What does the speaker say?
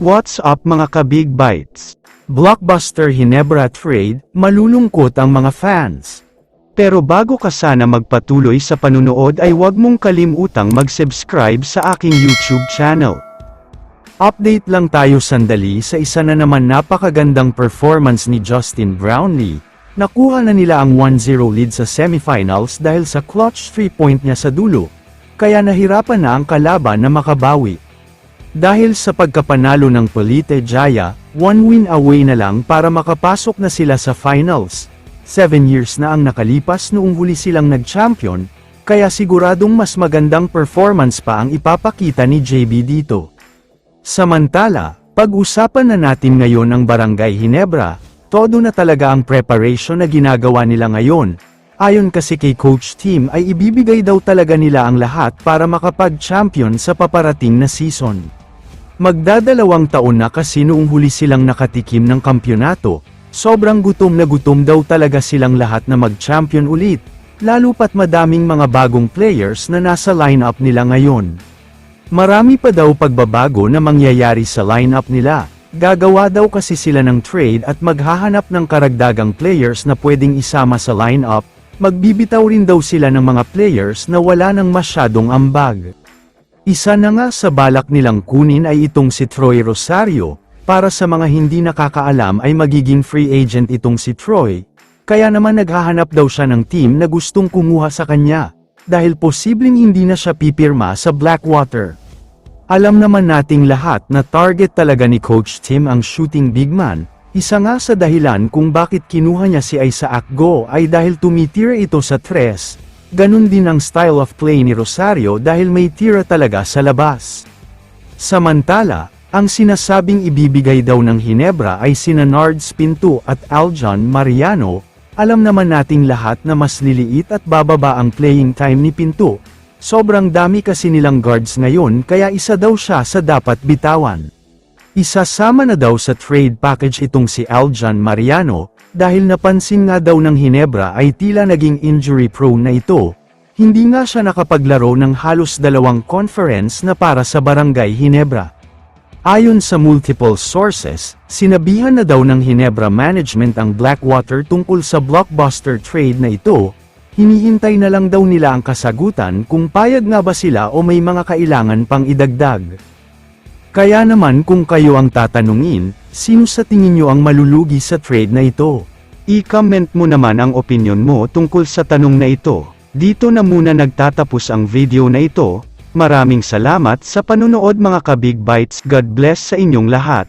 What's up mga ka-Big Bites? Blockbuster Hinebra trade, malulungkot ang mga fans. Pero bago ka sana magpatuloy sa panunood ay huwag mong kalimutang mag-subscribe sa aking YouTube channel. Update lang tayo sandali sa isa na naman napakagandang performance ni Justin Brownlee. Nakuha na nila ang 1-0 lead sa semifinals dahil sa clutch 3-point niya sa dulo, kaya nahirapan na ang kalaban na makabawi. Dahil sa pagkapanalo ng Polite Jaya, 1 win away na lang para makapasok na sila sa finals. 7 years na ang nakalipas noong huli silang nag-champion, kaya siguradong mas magandang performance pa ang ipapakita ni JB dito. Samantala, pag-usapan na natin ngayon ang Barangay Hinebra, todo na talaga ang preparation na ginagawa nila ngayon. Ayon kasi kay Coach Tim ay ibibigay daw talaga nila ang lahat para makapag-champion sa paparating na season. Magdadalawang taon na kasi noong huli silang nakatikim ng kampyonato, sobrang gutom na gutom daw talaga silang lahat na mag-champion ulit, lalo pat madaming mga bagong players na nasa lineup nila ngayon. Marami pa daw pagbabago na mangyayari sa lineup nila, gagawa daw kasi sila ng trade at maghahanap ng karagdagang players na pwedeng isama sa lineup, magbibitaw rin daw sila ng mga players na wala nang masyadong ambag. Isa na nga sa balak nilang kunin ay itong si Troy Rosario, para sa mga hindi nakakaalam ay magiging free agent itong si Troy, kaya naman naghahanap daw siya ng team na gustong kumuha sa kanya, dahil posibleng hindi na siya pipirma sa Blackwater. Alam naman nating lahat na target talaga ni Coach Tim ang shooting big man, isa nga sa dahilan kung bakit kinuha niya si Isaac Go ay dahil tumitira ito sa tres. Ganun din ang style of play ni Rosario dahil may tira talaga sa labas. Samantala, ang sinasabing ibibigay daw ng Hinebra ay sina Nards Pinto at Aljon Mariano. Alam naman nating lahat na mas liliit at bababa ang playing time ni Pinto. Sobrang dami kasi nilang guards ngayon kaya isa daw siya sa dapat bitawan. Isasama na daw sa trade package itong si Aljon Mariano, dahil napansin nga daw ng Hinebra ay tila naging injury prone na ito, hindi nga siya nakapaglaro ng halos 2 conference na para sa Barangay Hinebra. Ayon sa multiple sources, sinabihan na daw ng Hinebra management ang Blackwater tungkol sa blockbuster trade na ito, hinihintay na lang daw nila ang kasagutan kung payag nga ba sila o may mga kailangan pang idagdag. Kaya naman kung kayo ang tatanungin, sino sa tingin nyo ang malulugi sa trade na ito? I-comment mo naman ang opinion mo tungkol sa tanong na ito. Dito na muna nagtatapos ang video na ito. Maraming salamat sa panunood mga ka-Big Bites. God bless sa inyong lahat.